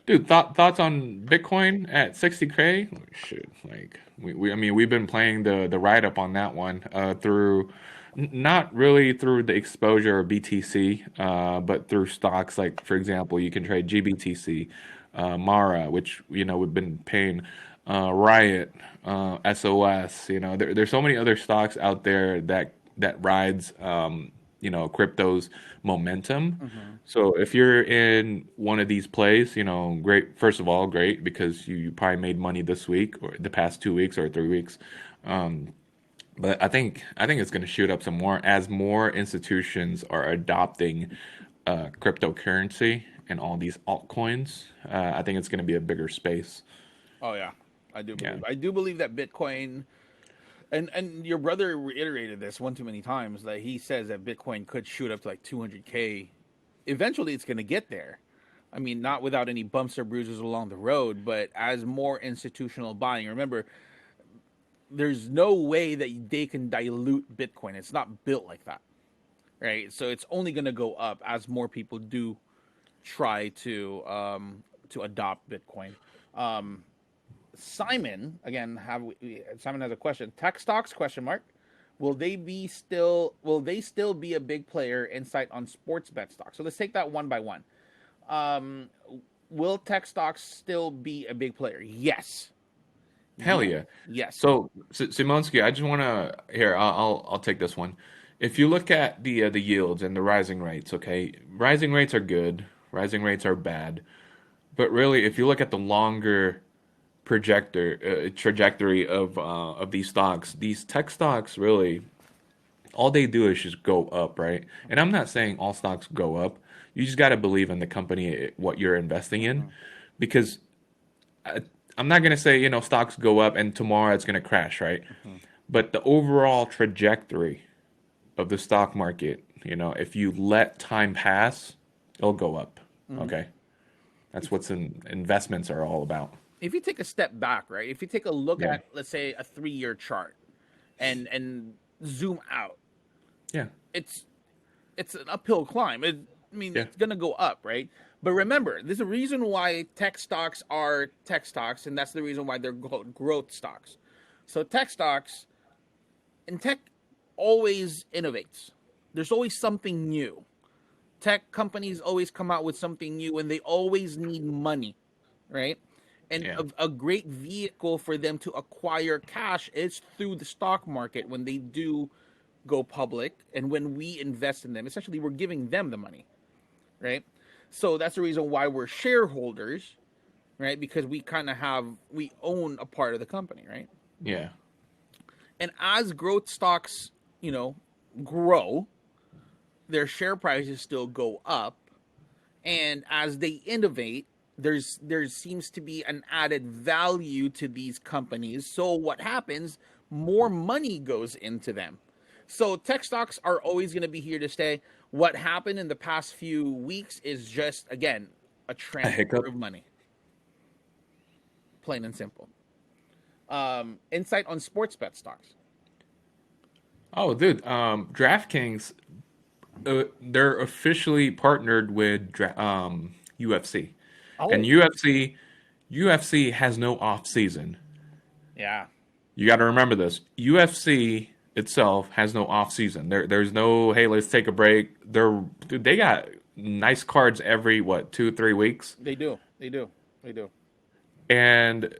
Dude, thoughts on Bitcoin at 60K? Shoot, like I mean, we've been playing the write up on that one through not really through the exposure of BTC, but through stocks like, for example, you can trade GBTC, Mara, which we've been paying Riot, SOS. There's so many other stocks out there that rides crypto's momentum. Hmm. So if you're in one of these plays, great. First of all, great because you probably made money this week or the past 2 weeks or 3 weeks. Um, but I think it's going to shoot up some more as more institutions are adopting cryptocurrency and all these altcoins. I think it's going to be a bigger space. Oh yeah, I do Yeah. believe. I do believe that Bitcoin, and your brother reiterated this one too many times, that he says that Bitcoin could shoot up to like 200K. Eventually, it's going to get there. I mean, not without any bumps or bruises along the road, but as more institutional buying. Remember, there's no way that they can dilute Bitcoin. It's not built like that, right? So it's only going to go up as more people do try to adopt Bitcoin. Um, Simon again Simon has a question. Tech stocks question mark. Will they still be a big player? Insight on sports bet stocks. So let's take that one by one. Um, will tech stocks still be a big player? Yes. Hell Yes. yeah. Yes. So, Simonsky, I just want to here. I'll take this one. If you look at the yields and the rising rates, okay, rising rates are good. Rising rates are bad. But really, if you look at the longer trajectory of these stocks, these tech stocks really all they do is just go up, right? And I'm not saying all stocks go up. You just got to believe in the company, what you're investing in, Mhm. because I, I'm not going to say, stocks go up and tomorrow it's going to crash, right? Mhm. But the overall trajectory of the stock market, if you let time pass, it'll go up. Mhm. Okay. That's what's investments are all about. If you take a step back, right? If you take a look Yeah. at, let's say, a 3 year chart, and zoom out, Yeah. it's it's an uphill climb. I mean, Yeah. it's gonna go up, right? But remember, there's a reason why tech stocks are tech stocks, and that's the reason why they're called growth stocks. So tech stocks and tech always innovates. There's always something new. Tech companies always come out with something new, and they always need money, right? And Yeah. a great vehicle for them to acquire cash is through the stock market when they do go public, and when we invest in them, essentially we're giving them the money, right? So that's the reason why we're shareholders, right? Because we own a part of the company, right? Yeah. And as growth stocks, you know, grow, their share prices still go up, and as they innovate, there seems to be an added value to these companies. So what happens? More money goes into them. So tech stocks are always going to be here to stay. What happened in the past few weeks is just, again, a A transfer hiccup. of money, plain and simple. Insight on sports bet stocks. Oh, dude. DraftKings, they're officially partnered with UFC, and Oh, UFC has no off season. yeah. You got to remember this. UFC itself has no off season. There's no hey, let's take a break. Dude, they got nice cards every what 2 3 weeks, They do. They do. They do. and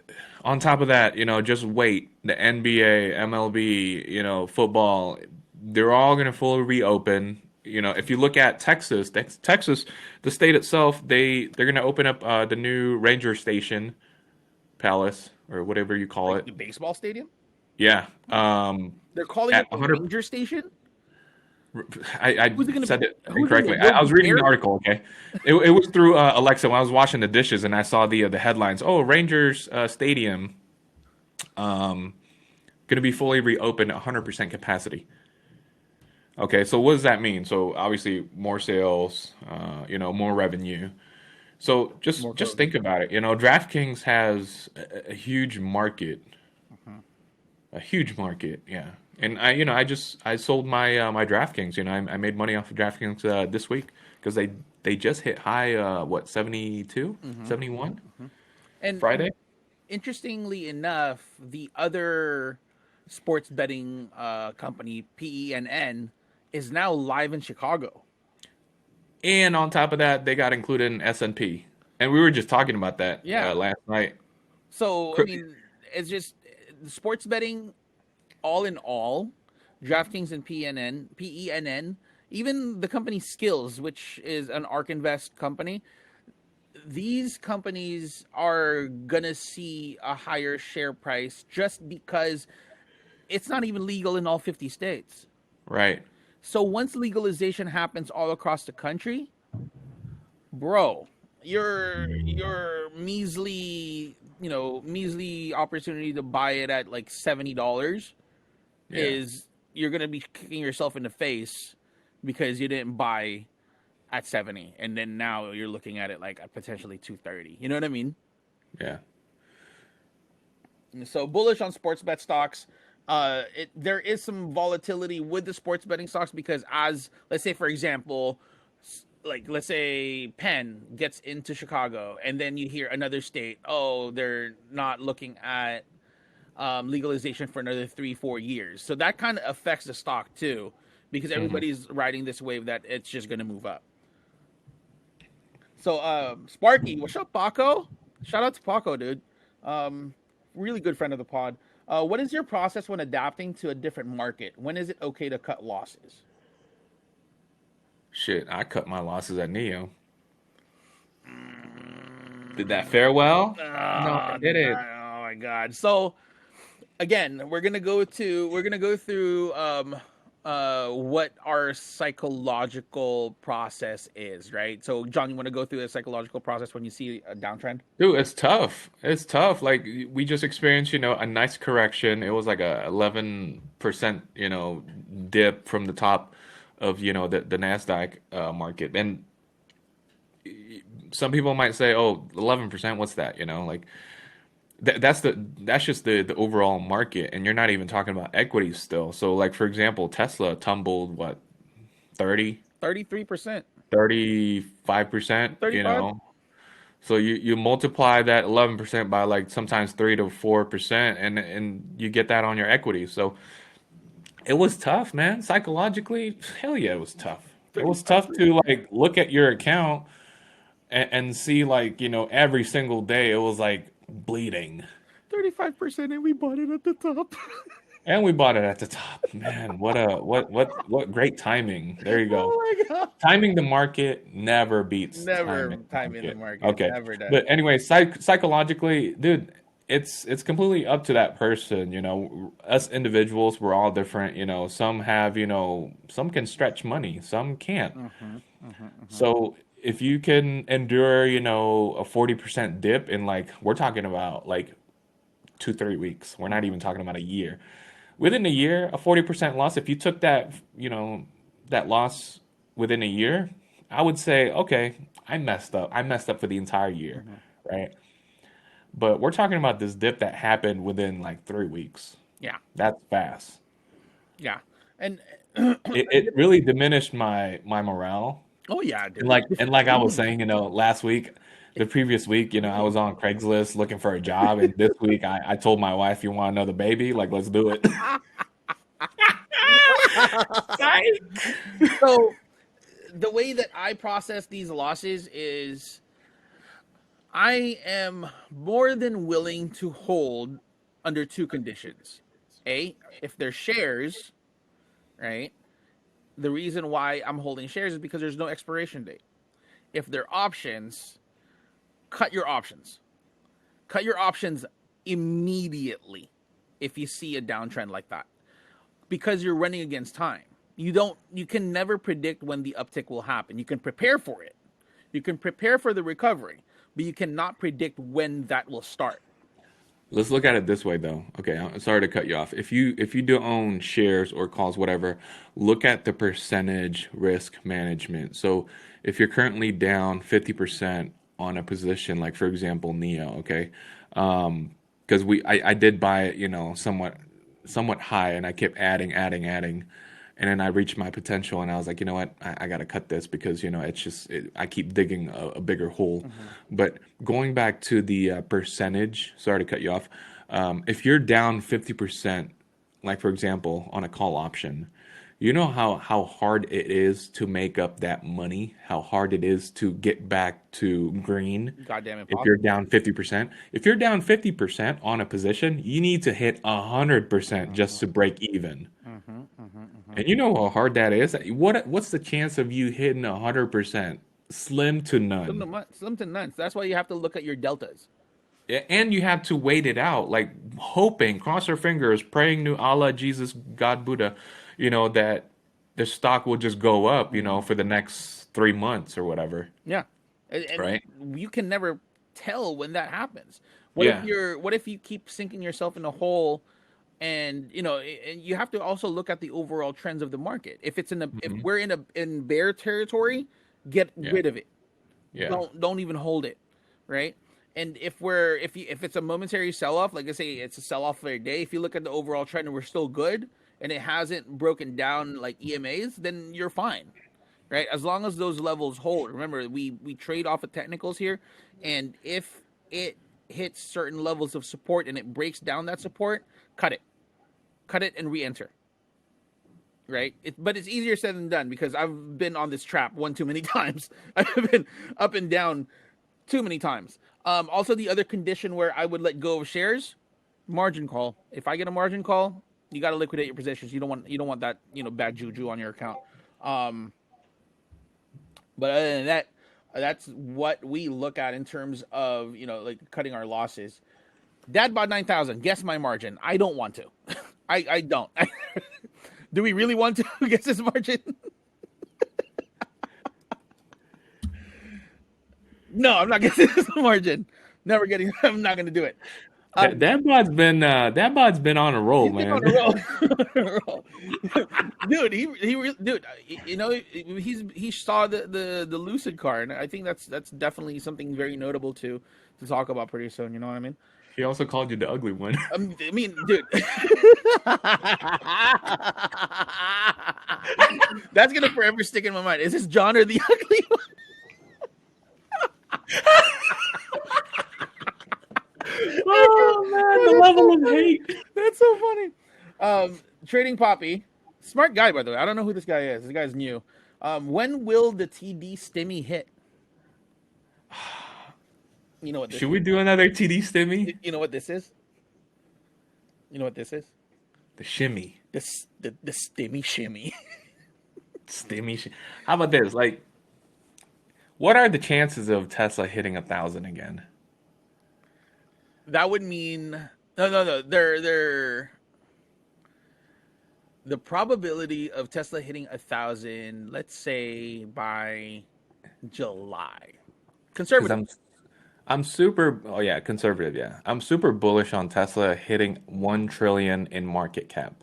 on top of that, just wait. The NBA, MLB, football, they're all gonna fully reopen. If you look at Texas, Texas, the state itself, they're gonna open up the new Ranger Station Palace or whatever you call Like it. the baseball stadium? Yeah. They're calling At it the 100. Ranger Station? I Who's it going to said be? it Who's it going to incorrectly. be? I was Yogi reading the Bear? article. Okay, it was through Alexa when I was washing the dishes, and I saw the headlines. Oh, Rangers Stadium going to be fully reopened at 100% capacity. Okay, so what does that mean? So obviously more sales, more revenue. So More just growth. think about it. DraftKings has a huge market, Mhm. a huge market. Yeah, and I sold my DraftKings. I made money off of DraftKings this week because they just hit high what 72, Hmm. 71 Hmm. And Friday. interestingly enough, the other sports betting company, PENN, is now live in Chicago. And on top of that, they got included in S&P. And we were just talking about that Yeah. last night. So, I Cr- mean, it's just sports betting, all in all, DraftKings and PENN, even the company Skills, which is an ARK Invest company, these companies are gonna see a higher share price just because it's not even legal in all 50 states. Right. So once legalization happens all across the country, bro, your measly, measly opportunity to buy it at like $70 Yeah. is you're gonna be kicking yourself in the face because you didn't buy at 70, and then now you're looking at it like at potentially 230. You know what I mean? Yeah. So bullish on sports bet stocks. There is some volatility with the sports betting stocks because, as let's say for example, like let's say Penn gets into Chicago, and then you hear another state, oh, they're not looking at legalization for another 3-4 years. So that kind of affects the stock too, because everybody's riding this wave that it's just going to move up. So Sparky, what's up, Paco? Shout out to Paco, dude. Really good friend of the pod. What is your process when adapting to a different market? When is it okay to cut losses? Shit, I cut my losses at Neo. Did that fare well? No, I did it. Oh my god. So again, we're gonna go through what our psychological process is, right? So John, you want to go through the psychological process when you see a downtrend? Dude, it's tough. It's tough. Like we just experienced, a nice correction. It was like a 11%, dip from the top of, the NASDAQ market. And some people might say, "Oh, 11%, what's that?" Like that's just the overall market, and you're not even talking about equities still. So like for example, Tesla tumbled what, 30, 33%. 35%, 35? So you multiply that 11% by like sometimes 3 to 4%, and you get that on your equity. So it was tough, man. Psychologically, hell yeah, it was tough. It was tough to like look at your account and see like, every single day it was like bleeding. 35%, and we bought it at the top. And we bought it at the top. Man, what great timing. There you go. Oh my god. Timing the market never beats Never timing the time in the market. market. Okay. Never does. But anyway, psychologically, dude, it's completely up to that person, Us individuals, we're all different, Some have, some can stretch money, some can't. So if you can endure, a 40% dip in like we're talking about like 2-3 weeks. We're not even talking about a year. Within a year, a 40% loss, if you took that, that loss within a year, I would say, okay, I messed up. I messed up for the entire year, right? But we're talking about this dip that happened within like 3 weeks. Yeah. That's fast. Yeah. And It really diminished my morale. oh yeah, And dude. like I was saying, last week, the previous week, I was on Craigslist looking for a job, and this week I told my wife, "You want another baby? Like, let's do it." So the way that I process these losses is I am more than willing to hold under two conditions. A, if they're shares, right? The reason why I'm holding shares is because there's no expiration date. If they're options, cut your options. Cut your options immediately if you see a downtrend like that, because you're running against time. You can never predict when the uptick will happen. You can prepare for it. You can prepare for the recovery, but you cannot predict when that will start. Let's look at it this way, though. Okay, I'm sorry to cut you off. If you do own shares or calls, whatever, look at the percentage risk management. So if you're currently down 50% on a position, like for example Neo, okay, because I did buy it, somewhat high, and I kept adding, and then I reached my potential, and I was like, you know what, I got to cut this because it's just I keep digging a bigger hole. But going back to the percentage, sorry to cut you off. If you're down 50%, like for example on a call option, You know how hard it is to make up that money, how hard it is to get back to green Goddamn if you're impossible. down 50%. If you're down 50% on a position, you need to hit 100% just to Mm-hmm, break even. mm-hmm, mm-hmm, mm-hmm. And you know how hard that is? What's the chance of you hitting 100%? Slim to none. Slim to none. That's why you have to look at your deltas. And you have to wait it out, like hoping, cross our fingers, praying to Allah, Jesus, God, Buddha, that the stock will just go up, Mm-hmm. for the next 3 months or whatever, Yeah, and right? you can never tell when that happens. Yeah. What if you keep sinking yourself in a hole, and and you have to also look at the overall trends of the market. If Hmm. we're in bear territory, get Yeah. rid of it. Yeah. Don't even hold it, right? And if it's a momentary sell off, like I say, it's a sell off for a day. If you look at the overall trend and we're still good, and it hasn't broken down like EMAs, then you're fine, right? As long as those levels hold. Remember, we trade off of technicals here, and if it hits certain levels of support and it breaks down that support, cut it, and re-enter. Right, but it's easier said than done because I've been on this trap one too many times. I've been up and down too many times. Also, the other condition where I would let go of shares, margin call. If I get a margin call, you got to liquidate your positions. You don't want that bad juju on your account. Um, but other than that, that's what we look at in terms of like cutting our losses. Dad bought 9,000. Guess my margin. I don't want to. I don't. Do we really want to guess his margin? No, I'm not guessing his margin. Never getting. I'm not going to do it. Um, That bod's been on a roll, he's been on man. a roll, on a roll. Dude. Dude. He saw the lucid card. I think that's definitely something very notable to talk about pretty soon. You know what I mean? He also called you the ugly one. I mean, dude. That's gonna forever stick in my mind. Is this John or the ugly one? Oh man, the level of hate. That's so funny. Trading Poppy, smart guy by the way. I don't know who this guy is. This guy's new. When will the TD Stimmy hit? You know what this Should is? we do another TD Stimmy? You know what this is? You know what this is? The shimmy. The Stimmy Shimmy. Stimmy. How about this? Like, what are the chances of Tesla hitting 1,000 again? That would mean no. They're the probability of Tesla hitting 1,000. Let's say by July. Because Conservative. I'm super. Oh yeah, conservative. Yeah, I'm super bullish on Tesla hitting 1 trillion in market cap.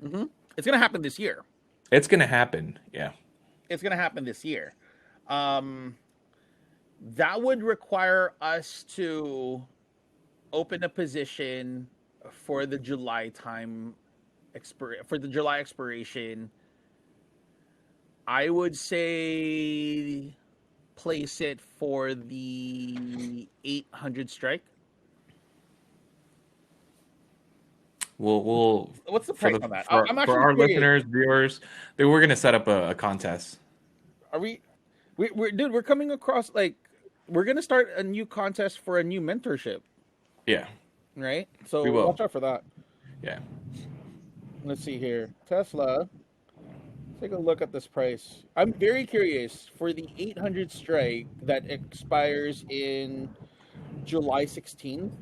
Hmm. It's gonna happen this year. It's gonna happen. Yeah. It's gonna happen this year. Um, that would require us to open a position for the July for the July expiration. I would say place it for the 800 strike. We'll What's the for price the on that? for I'm for actually our curious. listeners, viewers, that we're gonna set up a contest. Are we're dude, we're coming across like we're gonna start a new contest for a new mentorship, Yeah, right? we So will. watch out for that. Yeah. Let's see here. Tesla. Take a look at this price. I'm very curious for the 800 strike that expires in July 16th.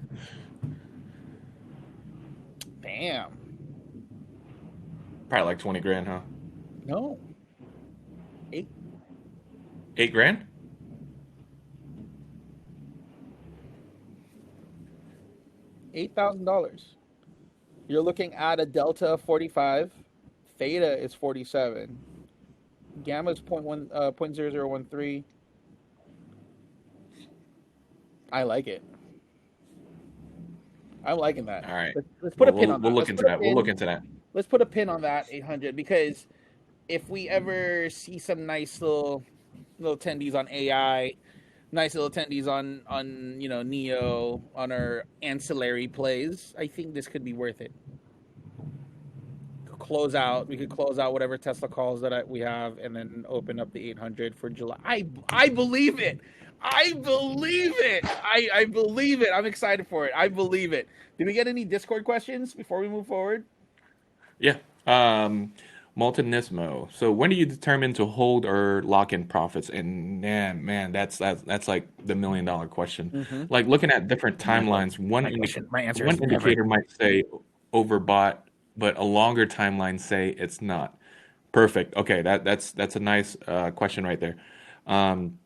Damn. Probably like 20 grand, huh? No. Eight 8 grand? $8,000. You're looking at a delta of 45. Theta is 47. Gamma is 0.0013. I like it. I'm liking that. All right. Let's put Well, a pin we'll on we'll that. look Let's into put a that. We'll look pin. into that. Let's put a pin on that 800 because if we ever see some nice little tendies on AI, nice little tendies on Neo on our ancillary plays, I think this could be worth it. close out. We could close out whatever Tesla calls we have, and then open up the 800 for July. I believe it. I believe it. I believe it. I'm excited for it. I believe it. Did we get any Discord questions before we move forward? Yeah. Multinismo. So when do you determine to hold or lock in profits? And man, that's like the $1 million question. Mm-hmm. Like looking at different Never. timelines, My answer one is never. indicator might say overbought, but a longer timeline say it's not. Perfect. Okay, that's a nice question right there. Um,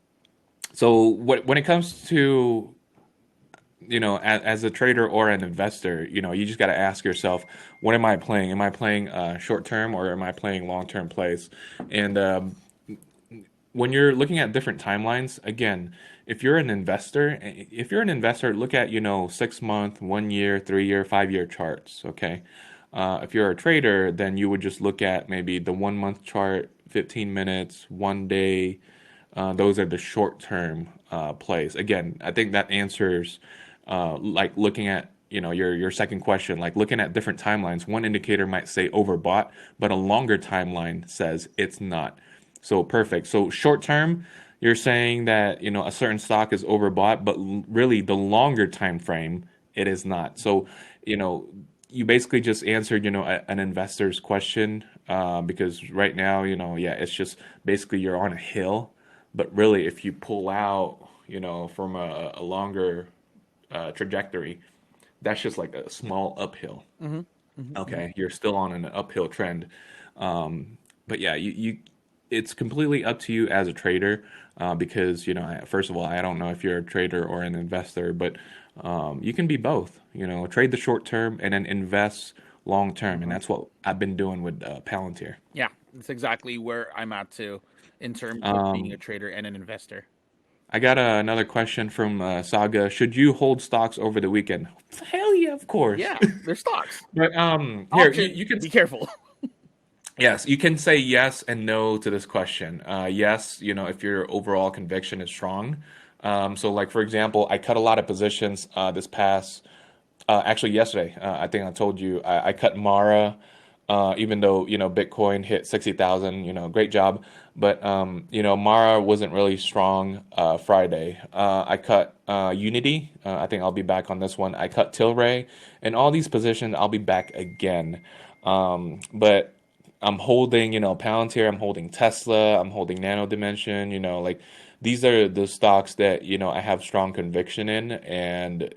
so when it comes to as a trader or an investor, you just got to ask yourself, what am I playing? Am I playing short term or am I playing long term plays? And when you're looking at different timelines, again, if you're an investor, look at 6 month, 1 year, 3 year, 5 year charts. Okay, if you're a trader, then you would just look at maybe the 1 month chart, 15 minutes, 1 day. Those are the short term plays. Again, I think that answers like looking at your second question, like looking at different timelines. One indicator might say overbought, but a longer timeline says it's not. So perfect. So short term, you're saying that a certain stock is overbought, but really the longer time frame it is not. So you know you basically just answered an investor's question because right now yeah, it's just basically you're on a hill, but really if you pull out from a longer trajectory, that's just like a small uphill. Mm-hmm. Mm-hmm. Okay, you're still on an uphill trend. But yeah, it's completely up to you as a trader because first of all, I don't know if you're a trader or an investor, but you can be both. Trade the short term and then invest long term, and Mm-hmm. that's what I've been doing with Palantir. Yeah, that's exactly where I'm at too, in terms of being a Um, trader and an investor. I got another question from Saga. Should you hold stocks over the weekend? Hell yeah, of course. Yeah, they're stocks. But here Option. you can Be careful. yes, you can say yes and no to this question. Yes, if your overall conviction is strong. So like for example, I cut a lot of positions this past actually yesterday. I think I told you I cut Mara, even though Bitcoin hit 60,000. Great job, but Mara wasn't really strong Friday. I cut Unity. I think I'll be back on this one. I cut Tilray, and all these positions I'll be back again. But I'm holding Palantir. I'm holding Tesla. I'm holding Nano Dimension. Like these are the stocks that I have strong conviction in, and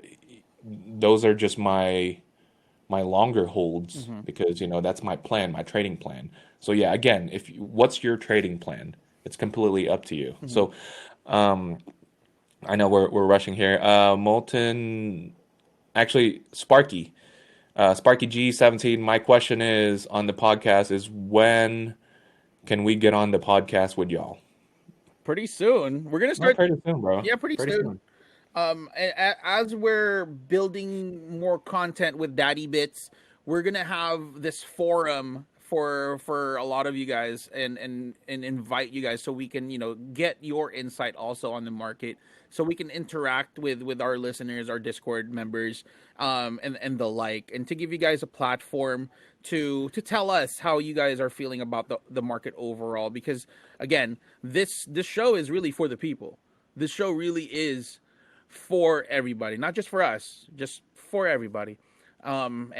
those are just my longer holds Hmm. because that's my plan, my trading plan. So yeah, again, what's your trading plan? It's completely up to you. Hmm. So um, I know we're rushing here. Molten, actually Sparky G17. My question is on the podcast is when can we get on the podcast with y'all? Pretty soon, we're gonna Not start. pretty soon, bro. Yeah, pretty Pretty soon. soon. As we're building more content with Daddy Bits, we're gonna have this forum for a lot of you guys, and invite you guys so we can get your insight also on the market, so we can interact with our listeners, our Discord members, and the like, and to give you guys a platform to tell us how you guys are feeling about the market overall, because again, this show is really for the people. This show really is for everybody, not just for us, just for everybody. And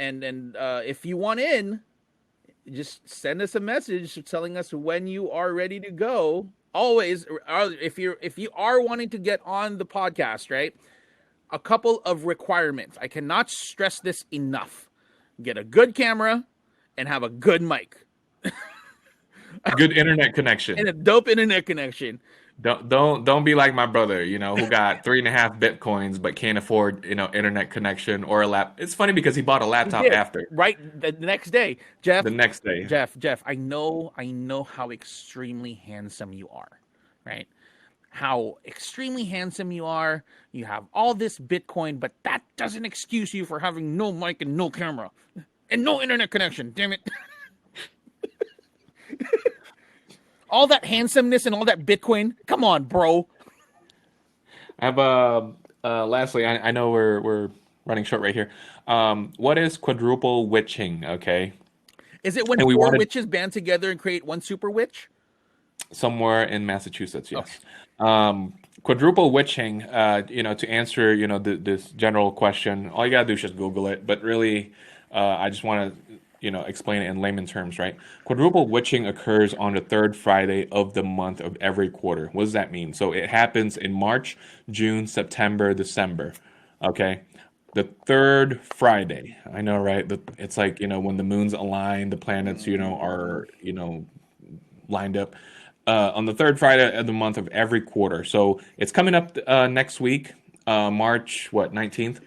if you want in, just send us a message telling us when you are ready to go. Always, if you are wanting to get on the podcast, right? A couple of requirements. I cannot stress this enough. Get a good camera and have a good mic Good internet and connection. a dope internet connection. Don't be like my brother, who got 3.5 bitcoins but can't afford, internet connection or a lap. It's funny because he bought a He laptop did after right the next day. Jeff, the next day. Jeff, I know how extremely handsome you are, right? How extremely handsome you are. You have all this Bitcoin, but that doesn't excuse you for having no mic and no camera and no internet connection. Damn it. All that handsomeness and all that Bitcoin. Come on, bro. I have lastly, I know we're running short right here. What is quadruple witching? Okay. Is it when and we four wanted witches band together and create one super witch? somewhere in Massachusetts. Okay. Yes. Quadruple witching. To answer this general question, all you gotta do is just Google it. But really, I just want to explain it in layman terms, right? Quadruple witching occurs on the third Friday of the month of every quarter. What does that mean? So it happens in March, June, September, December. Okay. The third Friday. I know, right? It's like, when the moons align, the planets, are, lined up on the third Friday of the month of every quarter. So it's coming up next week, March, what, 19th?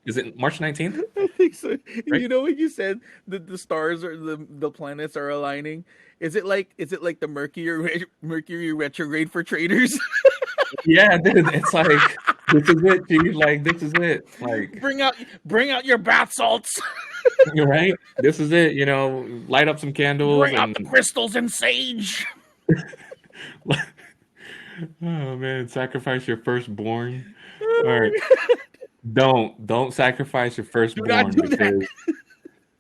Is it March 19th? I think so. Right? You know when you said that the stars or the planets are aligning? Is it like the Mercury retrograde for traders? Yeah, dude. It's like, this is it, dude. Like, this is it. Like, bring out your bath salts. you're right. This is it. Light up some candles Bring out and, the crystals and sage. oh man, sacrifice your firstborn. All Oh right. my God. Don't sacrifice your Do not firstborn do that. because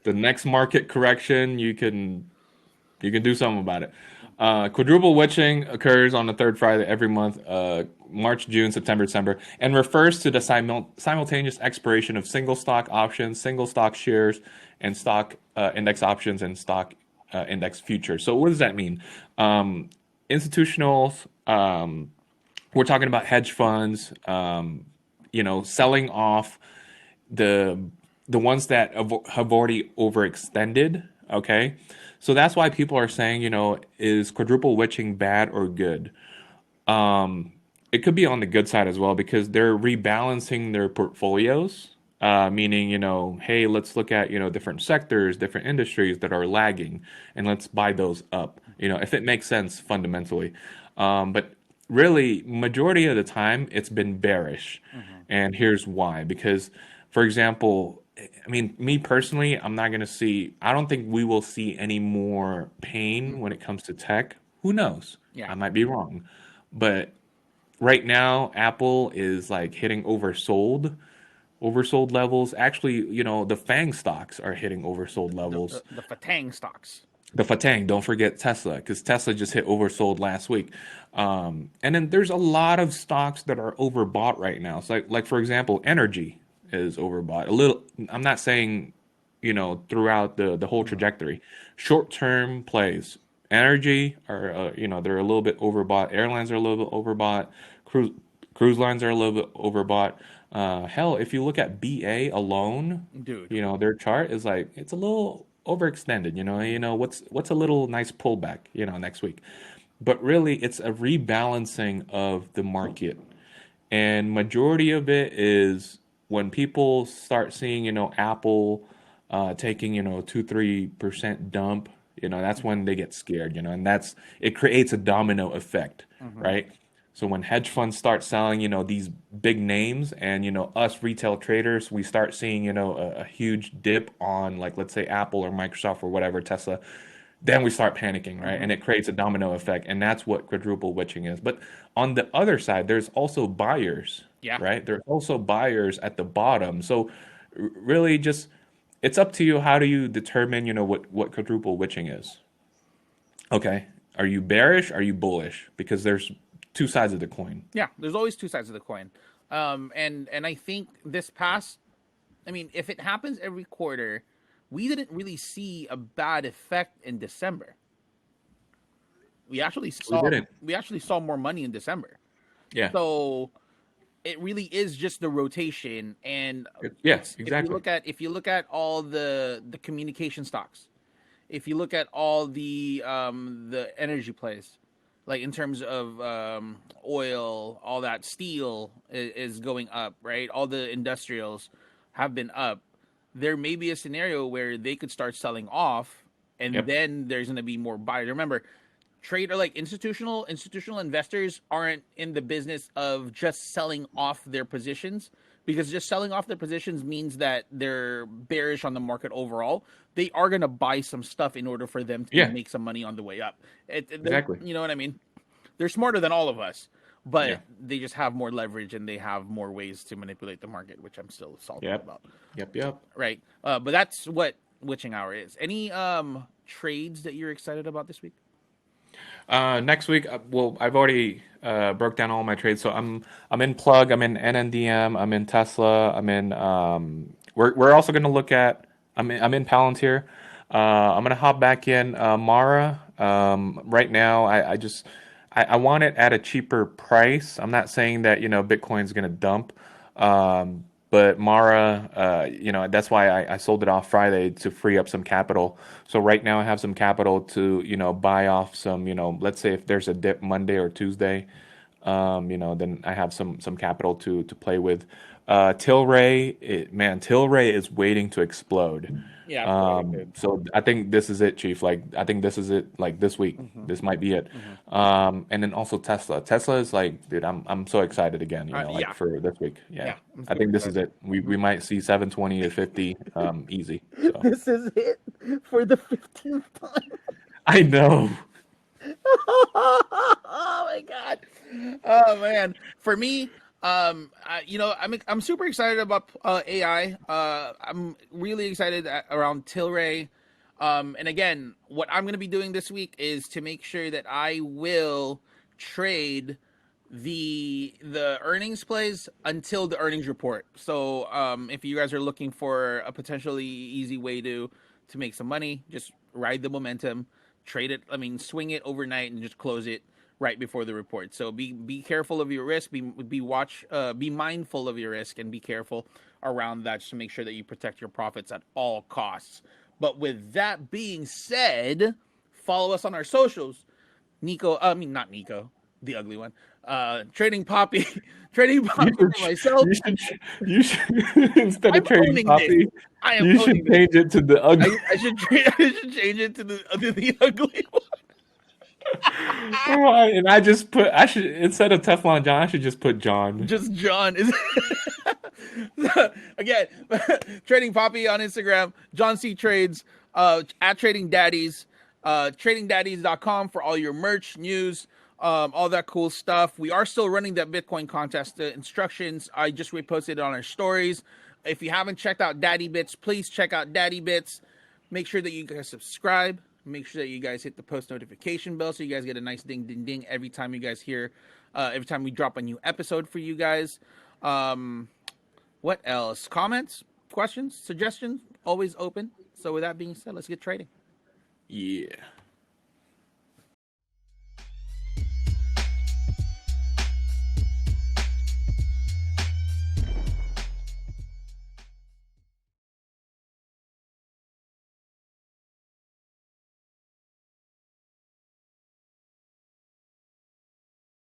the next market correction you can do something about it. Quadruple witching occurs on the third Friday every month, March, June, September, December, and refers to the simultaneous expiration of single stock options, single stock shares, and stock index options and stock index futures. So what does that mean? Institutionals, we're talking about hedge funds, selling off the the ones that have already overextended. Okay, so that's why people are saying, is quadruple witching bad or good? It could be on the good side as well because they're rebalancing their portfolios. Meaning, hey, let's look at different sectors, different industries that are lagging, and let's buy those up. If it makes sense fundamentally. But really, majority of the time, it's been bearish, Mhm. and here's why. Because, for example, I mean, me personally, I'm not gonna see. I don't think we will see any more pain when it comes to tech. Who knows? Yeah. I might be wrong, but right now, Apple is like hitting oversold levels. Actually, the FANG stocks are hitting oversold The levels. the, the Fatang stocks. The FATANG, don't forget Tesla, because Tesla just hit oversold last week. And then there's a lot of stocks that are overbought right now. So like for example, energy is overbought. A little, I'm not saying, throughout the whole Mhm. trajectory. Short-term plays, energy are, they're a little bit overbought. Airlines are a little bit overbought. Cruise lines are a little bit overbought. Hell, if you look at BA alone, Dude. their chart is like it's a little overextended. What's a little nice pullback, next week. But really, it's a rebalancing of the market, and majority of it is when people start seeing, Apple taking, 2-3% dump. That's when they get scared. And it creates a domino effect, Mhm. right? So when hedge funds start selling, these big names, and us retail traders, we start seeing, a huge dip on, like, let's say Apple or Microsoft or whatever, Tesla, then we start panicking, right? And Mhm. it creates a domino effect, and that's what quadruple witching is. But on the other side, there's also buyers, Yeah. right? There's also buyers at the bottom. So really, just it's up to you. How do you determine, what quadruple witching is? Okay, are you bearish? Are you bullish? Because there's two sides of the coin. Yeah. There's always two sides of the coin. And I think this past, I mean, if it happens every quarter, we didn't really see a bad effect in December. We actually We saw didn't. we actually saw more money in December. Yeah. So it really is just the rotation, and Yeah. it's Exactly. if you look at all the communication stocks, if you look at all the energy plays, like in terms of oil, all that steel is going up, right? All the industrials have been up. There may be a scenario where they could start selling off, and Yep. then there's going to be more buyers. Remember, trader like institutional investors aren't in the business of just selling off their positions, because just selling off their positions means that they're bearish on the market overall. They are going to buy some stuff in order for them to Yeah. make some money on the way up. Exactly. You know what I mean? They're smarter than all of us, but Yeah. they just have more leverage and they have more ways to manipulate the market, which I'm still salty Yep. about. Yep. Yep. Right. But that's what witching hour is. Any trades that you're excited about this week? Next week, well, I've already broke down all my trades. So I'm in Plug, I'm in NNDM, I'm in Tesla, I'm in. We're also going to look at. I'm in Palantir. I'm going to hop back in Mara. Right now, I want it at a cheaper price. I'm not saying that Bitcoin's going to dump. But Mara, that's why I sold it off Friday to free up some capital. So right now I have some capital to, buy off some, let's say if there's a dip Monday or Tuesday, then I have some capital to play with. Tilray is waiting to explode. Yeah, I've heard it. So I think this is it, Chief. Like I think this is it. Like this week, Mm-hmm. this might be it. Mm-hmm. And then also Tesla. Tesla is like, dude, I'm so excited again. Like Yeah, for this week. Yeah, yeah, I'm I super think this is excited. it. We might see 720 to 50, easy. So This is it for the 15th time. I know. Oh my god. Oh man. For me, I'm super excited about AI. I'm really excited around Tilray. And again, what I'm going to be doing this week is to make sure that I will trade the earnings plays until the earnings report. So if you guys are looking for a potentially easy way to make some money, just ride the momentum, trade it. I mean, swing it overnight and just close it right before the report. So be careful of your risk. Be mindful of your risk and be careful around that just to make sure that you protect your profits at all costs. But with that being said, follow us on our socials. Not Nico, the ugly one. Trading Poppy, Trading You Poppy should, for myself. you should instead I'm of trading owning this. coffee, I am you owning should this. change it to the ugly. I should change it to the ugly one. And I should instead of Teflon John, I should just put John. Just John is again Trading Poppy on Instagram, John C Trades, at Trading Daddies, tradingdaddies.com for all your merch, news, all that cool stuff. We are still running that Bitcoin contest. The instructions I just reposted it on our stories. If you haven't checked out Daddy Bits, please check out Daddy Bits. Make sure that you guys subscribe. Make sure that you guys hit the post notification bell so you guys get a nice ding ding ding every time you guys hear, every time we drop a new episode for you guys. What else? Comments, questions, suggestions, always open. So with that being said, let's get trading. Yeah.